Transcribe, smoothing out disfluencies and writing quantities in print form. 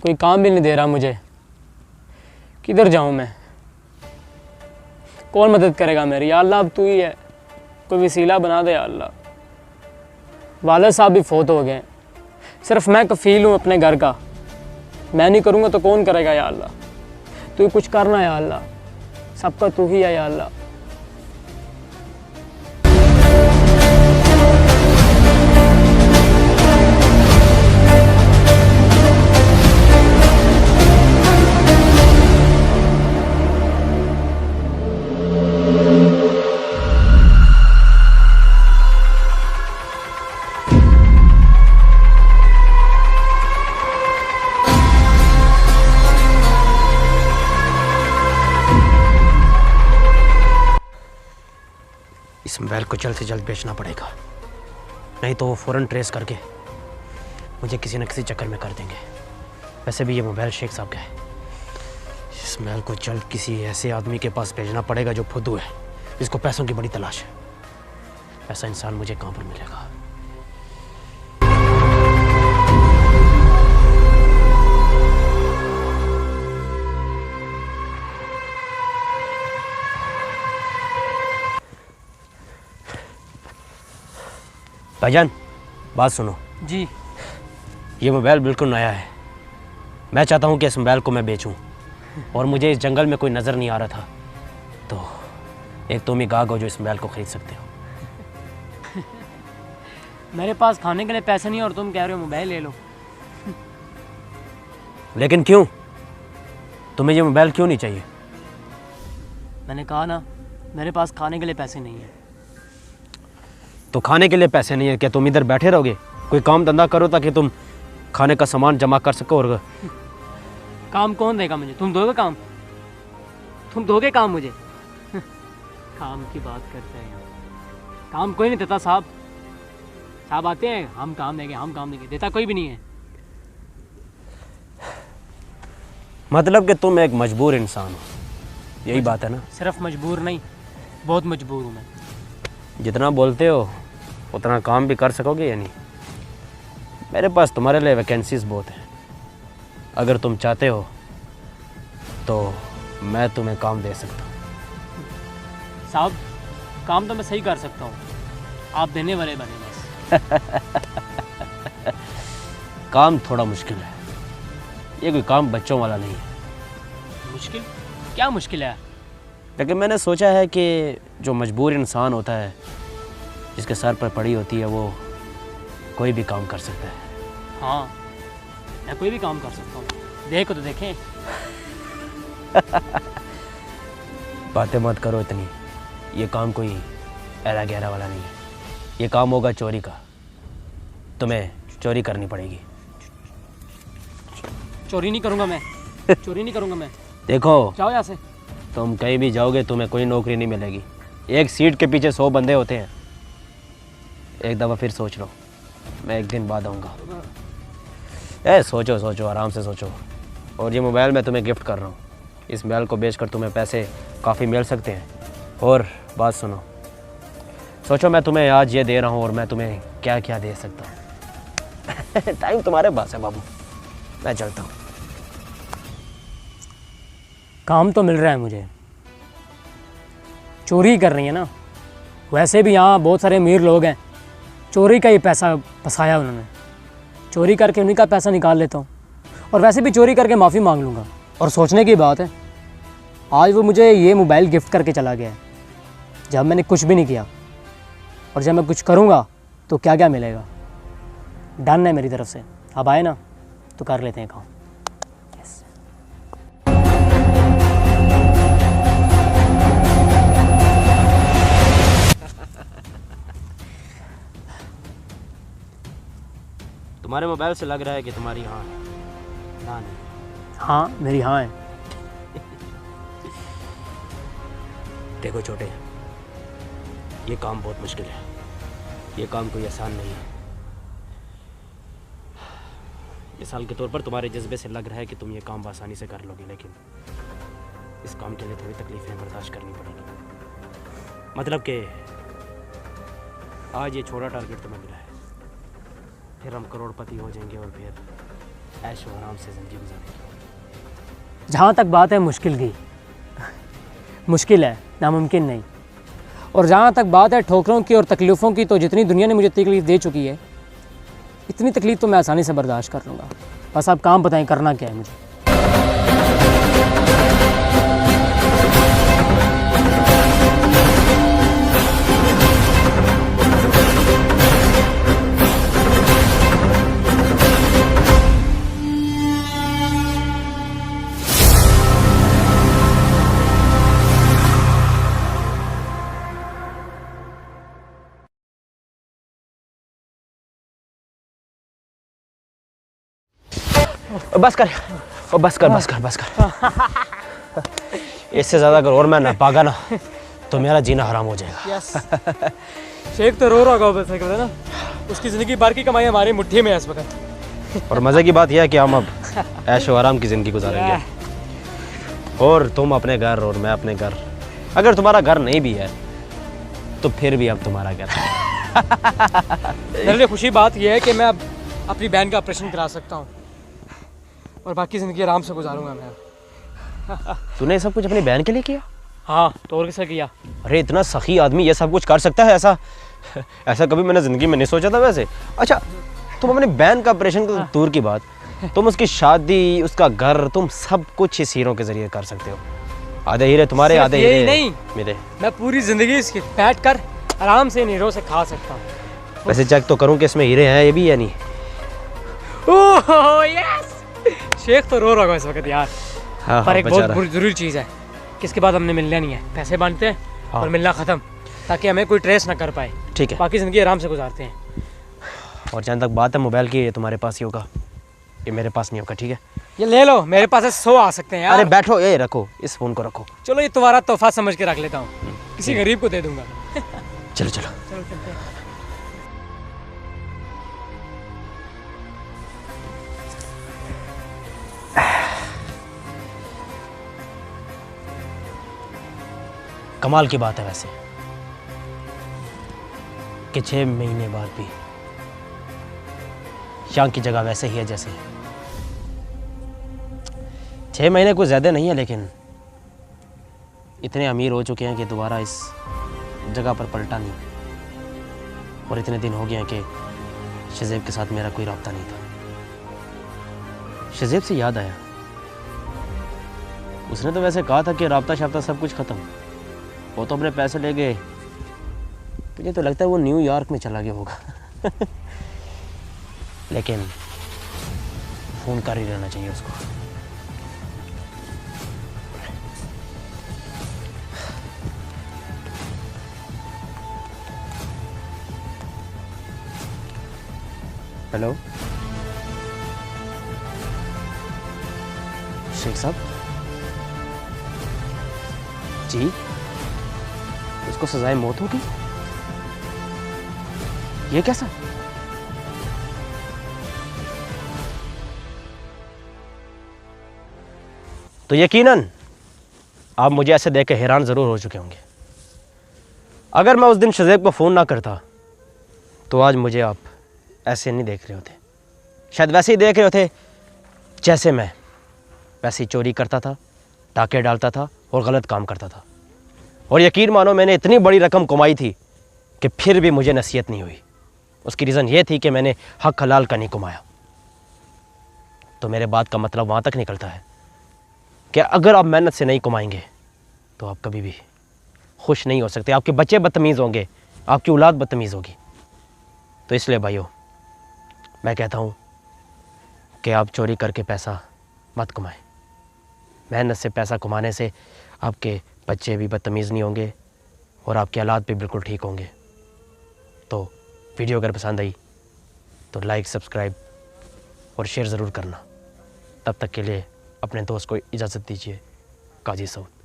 कोई काम भी नहीं दे रहा मुझे। किधर जाऊँ मैं? कौन मदद करेगा मेरी? या अल्लाह अब तू ही है, कोई वसीला बना दे या अल्लाह। वालिद साहब भी फौत हो गए, सिर्फ मैं कफ़ील हूँ अपने घर का। मैं नहीं करूँगा तो कौन करेगा या अल्लाह? तू ही कुछ करना या अल्लाह, सबका तू ही है या अल्लाह। इस मोबाइल को जल्द से जल्द बेचना पड़ेगा, नहीं तो वो फ़ौरन ट्रेस करके मुझे किसी न किसी चक्कर में कर देंगे। वैसे भी ये मोबाइल शेख साहब का है। इस मोबाइल को जल्द किसी ऐसे आदमी के पास भेजना पड़ेगा जो फुद्दू है, जिसको पैसों की बड़ी तलाश है। ऐसा इंसान मुझे कहाँ पर मिलेगा? भाईजान, बात सुनो जी। ये मोबाइल बिल्कुल नया है। मैं चाहता हूँ कि इस मोबाइल को मैं बेचूँ, और मुझे इस जंगल में कोई नज़र नहीं आ रहा था, तो एक तुम ही गाहक हो जो इस मोबाइल को ख़रीद सकते हो। मेरे पास खाने के लिए पैसे नहीं और तुम कह रहे हो मोबाइल ले लो। लेकिन क्यों? तुम्हें ये मोबाइल क्यों नहीं चाहिए? मैंने कहा ना, मेरे पास खाने के लिए पैसे नहीं है। तो खाने के लिए पैसे नहीं है, क्या तुम इधर बैठे रहोगे? कोई काम धंधा करो ताकि तुम खाने का सामान जमा कर सको। और काम कौन देगा मुझे? तुम दोगे काम? तुम दोगे काम मुझे? काम की बात करते हैं यहाँ। काम कोई नहीं देता साहब। साहब आते हैं, हम काम देंगे, हम काम देंगे, देता कोई भी नहीं है। मतलब कि तुम एक मजबूर इंसान हो, यही बात है ना? सिर्फ मजबूर नहीं, बहुत मजबूर हूँ मैं। जितना बोलते हो उतना काम भी कर सकोगे या नहीं? मेरे पास तुम्हारे लिए वैकेंसीज बहुत हैं। अगर तुम चाहते हो तो मैं तुम्हें काम दे सकता हूँ। साहब, काम तो मैं सही कर सकता हूँ, आप देने वाले बने बस। काम थोड़ा मुश्किल है, ये कोई काम बच्चों वाला नहीं है। मुश्किल? क्या मुश्किल है? लेकिन मैंने सोचा है कि जो मजबूर इंसान होता है, जिसके सर पर पड़ी होती है, वो कोई भी काम कर सकता है। हाँ, मैं कोई भी काम कर सकता हूँ, देखो तो देखें। बातें मत करो इतनी, ये काम कोई ऐरा गहरा वाला नहीं है। ये काम होगा चोरी का, तुम्हें चोरी करनी पड़ेगी। चोरी नहीं करूँगा मैं, चोरी नहीं करूँगा मैं। देखो, जाओ यहाँ से। तुम कहीं भी जाओगे तुम्हें कोई नौकरी नहीं मिलेगी। एक सीट के पीछे 100 बंदे होते हैं। एक दफ़ा फिर सोच लो, मैं एक दिन बाद आऊँगा। सोचो सोचो, आराम से सोचो। और ये मोबाइल मैं तुम्हें गिफ्ट कर रहा हूँ, इस मोबाइल को बेचकर तुम्हें पैसे काफ़ी मिल सकते हैं। और बात सुनो, सोचो मैं तुम्हें आज ये दे रहा हूँ और मैं तुम्हें क्या क्या दे सकता हूँ। टाइम तुम्हारे पास है बाबू, मैं चलता हूँ। काम तो मिल रहा है मुझे, चोरी कर रही है ना। वैसे भी यहाँ बहुत सारे अमीर लोग हैं, चोरी का ही पैसा फंसाया उन्होंने। चोरी करके उन्हीं का पैसा निकाल लेता हूँ, और वैसे भी चोरी करके माफ़ी मांग लूँगा। और सोचने की बात है, आज वो मुझे ये मोबाइल गिफ्ट करके चला गया है, जब मैंने कुछ भी नहीं किया। और जब मैं कुछ करूँगा तो क्या क्या मिलेगा। डन है मेरी तरफ से। अब आए ना तो कर लेते हैं काम। तुम्हारे मोबाइल से लग रहा है कि तुम्हारी हाँ ना नहीं। हाँ, मेरी हाँ है। देखो छोटे, ये काम बहुत मुश्किल है, ये काम कोई आसान नहीं है। मिसाल के तौर पर तुम्हारे जज्बे से लग रहा है कि तुम ये काम आसानी से कर लोगे, लेकिन इस काम के लिए थोड़ी तकलीफें बर्दाश्त करनी पड़ेगी। मतलब कि आज ये छोटा टारगेट तुम्हें मिला है, फिर हम करोड़पति हो जाएंगे और फिर ऐशो आराम से ज़िंदगी गुजारने की। जहाँ तक बात है मुश्किल की, मुश्किल है, नामुमकिन नहीं। और जहाँ तक बात है ठोकरों की और तकलीफ़ों की, तो जितनी दुनिया ने मुझे तकलीफ़ दे चुकी है, इतनी तकलीफ़ तो मैं आसानी से बर्दाश्त कर लूँगा। बस आप काम बताएं, करना क्या है मुझे। बस कर, ओ बस कर, बस कर, बस कर। इससे ज़्यादा अगर और मैं ना पागा ना तो मेरा जीना हराम हो जाएगा। शेख तो रो रहा होगा बस ना, उसकी ज़िंदगी भर की कमाई हमारी मुट्ठी में है इस वक्त। और मज़े की बात यह है कि हम अब ऐशो आराम की ज़िंदगी गुजारेंगे, और तुम अपने घर और मैं अपने घर। अगर तुम्हारा घर नहीं भी है तो फिर भी अब तुम्हारा घर है। मेरे लिए खुशी बात यह है कि मैं अब अपनी बहन का ऑपरेशन करा सकता हूँ और बाकी ज़िंदगी आराम से गुजारूंगा मैं। तूने सब कुछ अपनी बहन के लिए किया? हाँ, तो और किसने किया? अरे इतना सखी आदमी ये सब कुछ कर सकता है? ऐसा कभी मैंने ज़िंदगी में नहीं सोचा था वैसे। अच्छा, तुम अपनी बहन का ऑपरेशन तो दूर की बात, तुम उसकी शादी, उसका घर, तुम सब कुछ इस हीरो के ज़रिए कर सकते हो। आधे हीरे तुम्हारे, आधे हीरे नहीं मेरे। मैं पूरी ज़िंदगी इसकी बैठ कर आराम से इन हीरो से खा सकता हूँ। वैसे चेक तो करूँ कि इसमें हीरे हैं ये भी या नहीं। ओह यस, शेख तो रो रहा होगा इस वक्त यार। हाँ, पर हाँ, एक बहुत ज़रूरी चीज़ है कि इसके बाद हमने मिलना नहीं है, पैसे बांटते हैं हाँ। और मिलना ख़त्म, ताकि हमें कोई ट्रेस ना कर पाए। ठीक है, बाकी ज़िंदगी आराम से गुजारते हैं। और जहाँ तक बात है मोबाइल की, ये तुम्हारे पास ही होगा, ये मेरे पास नहीं होगा, ठीक है? ये ले लो, मेरे पास 100 आ सकते हैं यार। अरे बैठो, ये रखो, इस फ़ोन को रखो। चलो ये तुम्हारा तोहफा समझ के रख लेता हूँ, किसी गरीब को दे दूंगा। चलो चलो। चलो चलते हैं। कमाल की बात है वैसे कि 6 महीने बाद भी शान की जगह वैसे ही है जैसे। 6 महीने कुछ ज़्यादा नहीं है, लेकिन इतने अमीर हो चुके हैं कि दोबारा इस जगह पर पलटा नहीं, और इतने दिन हो गए हैं कि शज़ेब के साथ मेरा कोई रब्ता नहीं था। शज़ेब से याद आया, उसने तो वैसे कहा था कि रब्ता शब्ता सब कुछ ख़त्म, वो तो अपने पैसे ले गए। मुझे तो लगता है वो न्यूयॉर्क में चला गया होगा। लेकिन फ़ोन कर ही रहना चाहिए उसको। हेलो शेख साहब जी, उसको सजाए मौत होगी? ये कैसा? तो यकीनन आप मुझे ऐसे देख के हैरान ज़रूर हो चुके होंगे। अगर मैं उस दिन शज़ेब को फ़ोन ना करता तो आज मुझे आप ऐसे नहीं देख रहे होते। शायद वैसे ही देख रहे होते जैसे मैं वैसे ही चोरी करता था, डाके डालता था और गलत काम करता था। और यकीन मानो मैंने इतनी बड़ी रकम कमाई थी कि फिर भी मुझे नसीहत नहीं हुई। उसकी रीज़न ये थी कि मैंने हक हलाल का नहीं कमाया। तो मेरे बात का मतलब वहाँ तक निकलता है कि अगर आप मेहनत से नहीं कमाएंगे तो आप कभी भी खुश नहीं हो सकते। आपके बच्चे बदतमीज़ होंगे, आपकी औलाद बदतमीज़ होगी। तो इसलिए भाइयों मैं कहता हूँ कि आप चोरी करके पैसा मत कमाएं। मेहनत से पैसा कमाने से आपके बच्चे भी बदतमीज़ नहीं होंगे और आपके हालात भी बिल्कुल ठीक होंगे। तो वीडियो अगर पसंद आई तो लाइक, सब्सक्राइब और शेयर ज़रूर करना। तब तक के लिए अपने दोस्त को इजाज़त दीजिए। काजी सऊद।